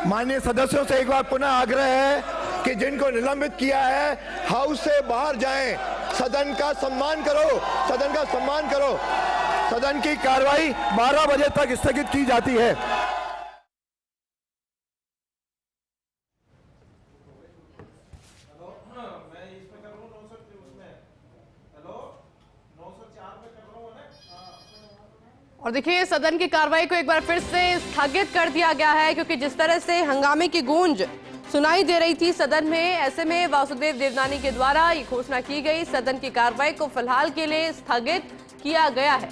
माननीय सदस्यों से एक बार पुनः आग्रह है कि जिनको निलंबित किया है हाउस से बाहर जाएं। सदन का सम्मान करो, सदन का सम्मान करो। सदन की कार्रवाई 12 बजे तक स्थगित की जाती है। और देखिए, सदन की कार्रवाई को एक बार फिर से स्थगित कर दिया गया है, क्योंकि जिस तरह से हंगामे की गूंज सुनाई दे रही थी सदन में, ऐसे में वासुदेव देवनानी के द्वारा ये घोषणा की गई, सदन की कार्रवाई को फिलहाल के लिए स्थगित किया गया है।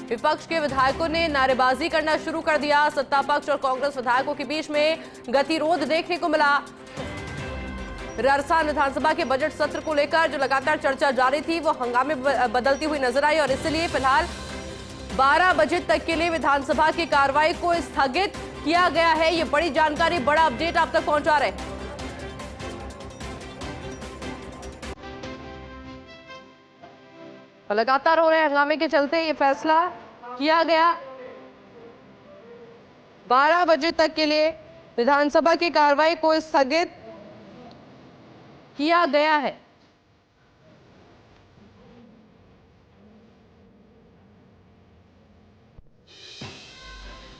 विपक्ष के विधायकों ने नारेबाजी करना शुरू कर दिया। सत्ता पक्ष और कांग्रेस विधायकों के बीच में गतिरोध देखने को मिला। राजस्थान विधानसभा के बजट सत्र को लेकर जो लगातार चर्चा जारी थी, वो हंगामे बदलती हुई नजर आई और इसलिए फिलहाल 12 बजे तक के लिए विधानसभा की कार्रवाई को स्थगित किया गया है। ये बड़ी जानकारी, बड़ा अपडेट आप तक पहुंचा रहे हैं। लगातार हो रहे हंगामे के चलते ये फैसला किया गया। 12 बजे तक के लिए विधानसभा की कार्रवाई को स्थगित किया गया है।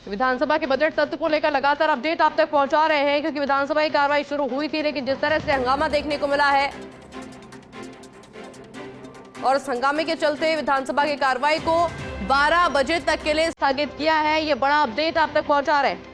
विधानसभा के बजट सत्र को लेकर लगातार अपडेट आप तक पहुंचा रहे हैं, क्योंकि विधानसभा की कार्रवाई शुरू हुई थी, लेकिन जिस तरह से हंगामा देखने को मिला है और इस हंगामे के चलते विधानसभा की कार्रवाई को 12 बजे तक के लिए स्थगित किया है। ये बड़ा अपडेट आप तक पहुंचा रहे हैं।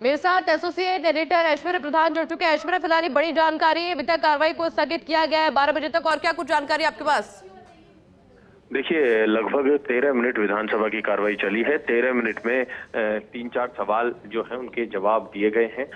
मेरे साथ एसोसिएट एडिटर ऐश्वर्य प्रधान जुड़ चुके हैं। ऐश्वर्य, फिलहाल बड़ी जानकारी है, अभी तक कार्रवाई को स्थगित किया गया है 12 बजे तक, और क्या कुछ जानकारी आपके पास? देखिए, लगभग 13 मिनट विधानसभा की कार्रवाई चली है। 13 मिनट में 3-4 सवाल जो हैं उनके जवाब दिए गए हैं,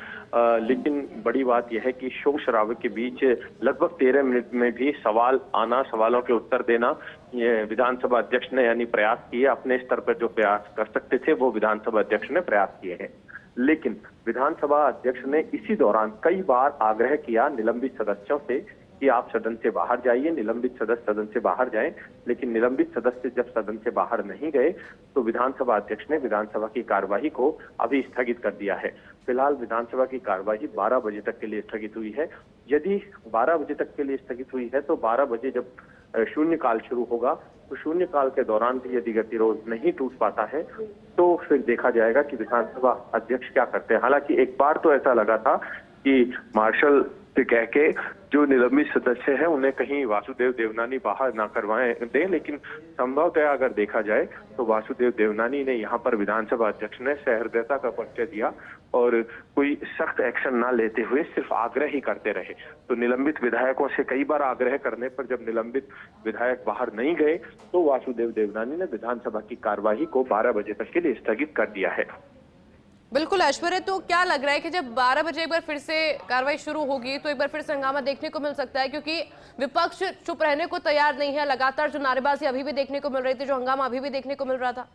लेकिन बड़ी बात यह है कि शोर शराबे के बीच लगभग 13 मिनट में भी सवाल आना, सवालों के उत्तर देना, ये विधानसभा अध्यक्ष ने यानी प्रयास किए, अपने स्तर पर जो प्रयास कर सकते थे वो विधानसभा अध्यक्ष ने प्रयास किए हैं। लेकिन विधानसभा अध्यक्ष ने इसी दौरान कई बार आग्रह किया निलंबित सदस्यों से कि आप सदन से बाहर जाइए, निलंबित सदस्य सदन से बाहर जाएं। लेकिन निलंबित सदस्य जब सदन से बाहर नहीं गए तो विधानसभा अध्यक्ष ने विधानसभा की कार्यवाही को अभी स्थगित कर दिया है। फिलहाल विधानसभा की कार्यवाही 12 बजे तक के लिए स्थगित हुई है। यदि 12 बजे तक के लिए स्थगित हुई है तो 12 बजे जब शून्यकाल शुरू होगा तो शून्यकाल के दौरान भी यदि गतिरोध नहीं टूट पाता है तो फिर देखा जाएगा कि विधानसभा अध्यक्ष क्या करते हैं। हालांकि एक बार तो ऐसा लगा था कि मार्शल से कह के जो निलंबित सदस्य हैं उन्हें कहीं वासुदेव देवनानी बाहर ना करवाएं दें, लेकिन संभवतः अगर देखा जाए तो वासुदेव देवनानी ने यहाँ पर विधानसभा अध्यक्ष ने सहृदयता का परिचय दिया और कोई सख्त एक्शन ना लेते हुए सिर्फ आग्रह ही करते रहे। तो निलंबित विधायकों से कई बार आग्रह करने पर जब निलंबित विधायक बाहर नहीं गए तो वासुदेव देवनानी ने विधानसभा की कार्यवाही को 12 बजे तक के लिए स्थगित कर दिया है। बिल्कुल ऐश्वर्य, तो क्या लग रहा है कि जब 12 बजे एक बार फिर से कार्रवाई शुरू होगी तो एक बार फिर से हंगामा देखने को मिल सकता है, क्योंकि विपक्ष चुप रहने को तैयार नहीं है। लगातार जो नारेबाजी अभी भी देखने को मिल रही थी, जो हंगामा अभी भी देखने को मिल रहा था।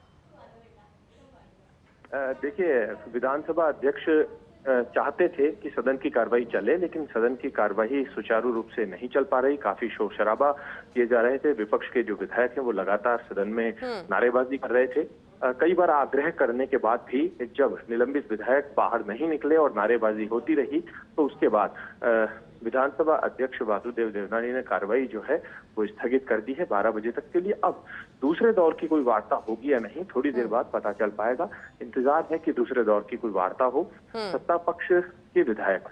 देखिए, विधानसभा अध्यक्ष चाहते थे कि सदन की कार्रवाई चले, लेकिन सदन की कार्रवाई सुचारू रूप से नहीं चल पा रही। काफी शोर शराबा किए जा रहे थे। विपक्ष के जो विधायक हैं वो लगातार सदन में नारेबाजी कर रहे थे। कई बार आग्रह करने के बाद भी जब निलंबित विधायक बाहर नहीं निकले और नारेबाजी होती रही तो उसके बाद विधानसभा अध्यक्ष वासुदेव देवनानी ने कार्रवाई जो है वो स्थगित कर दी है 12 बजे तक के लिए। अब दूसरे दौर की कोई वार्ता होगी या नहीं, थोड़ी देर बाद पता चल पाएगा। इंतजार है कि दूसरे दौर की कोई वार्ता हो। सत्ता पक्ष के विधायक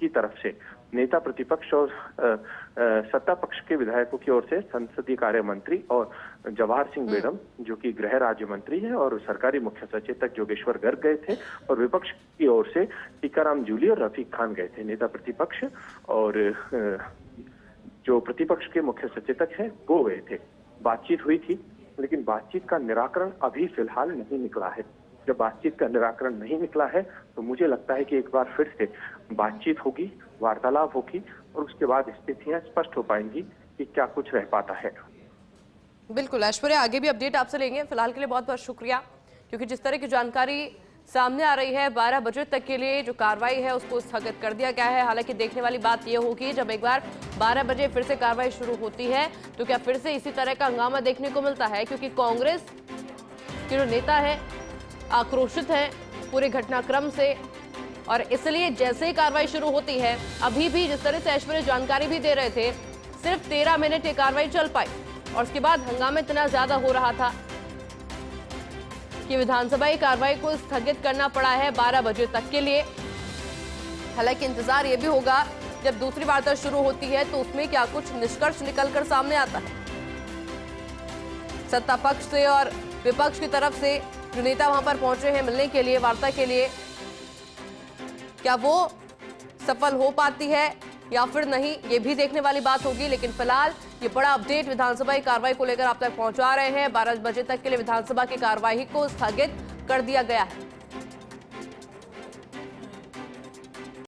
की तरफ से नेता प्रतिपक्ष और सत्ता पक्ष के विधायकों की ओर से संसदीय कार्य मंत्री और जवाहर सिंह बेडम जो कि गृह राज्य मंत्री है और सरकारी मुख्य सचेतक जोगेश्वर गर्ग गए थे, और विपक्ष की ओर से टीकाराम जूली और रफीक खान गए थे। नेता प्रतिपक्ष और जो प्रतिपक्ष के मुख्य सचेतक हैं वो गए थे। बातचीत हुई थी, लेकिन बातचीत का निराकरण अभी फिलहाल नहीं निकला है। जब बातचीत का निराकरण नहीं निकला है तो मुझे लगता है कि एक बार फिर से बातचीत होगी, वार्तालाप होगी और उसके बाद स्थितियां स्पष्ट हो पाएंगी कि क्या कुछ रह पाता है। बिल्कुल ऐश्वर्या, आगे भी अपडेट आपसे लेंगे। फिलहाल के लिए बहुत बहुत शुक्रिया, क्योंकि जिस तरह की जानकारी सामने आ रही है। 12 बजे तक के लिए जो कार्रवाई है उसको स्थगित कर दिया गया है। हालांकि देखने वाली बात यह होगी जब एक बार 12 बजे फिर से कार्रवाई शुरू होती है तो क्या फिर से इसी तरह का हंगामा देखने को मिलता है, क्योंकि कांग्रेस के जो नेता है आक्रोशित है पूरे घटनाक्रम से, और इसलिए जैसे ही कार्रवाई शुरू होती है, अभी भी जिस तरह से ऐश्वर्य जानकारी भी दे रहे थे, सिर्फ 13 मिनट ये कार्रवाई चल पाई और उसके बाद हंगामा इतना ज्यादा हो रहा था कि विधानसभा की कार्रवाई को स्थगित करना पड़ा है 12 बजे तक के लिए। हालांकि इंतजार ये भी होगा जब दूसरी वार्ता शुरू होती है तो उसमें क्या कुछ निष्कर्ष निकलकर सामने आता है। सत्ता पक्ष से और विपक्ष की तरफ से जो नेता वहां पर पहुंचे हैं मिलने के लिए, वार्ता के लिए, क्या वो सफल हो पाती है या फिर नहीं, ये भी देखने वाली बात होगी। लेकिन फिलहाल ये बड़ा अपडेट विधानसभा की कार्रवाई को लेकर आप तक पहुंचा रहे हैं। 12 बजे तक के लिए विधानसभा की कार्रवाई को स्थगित कर दिया गया है।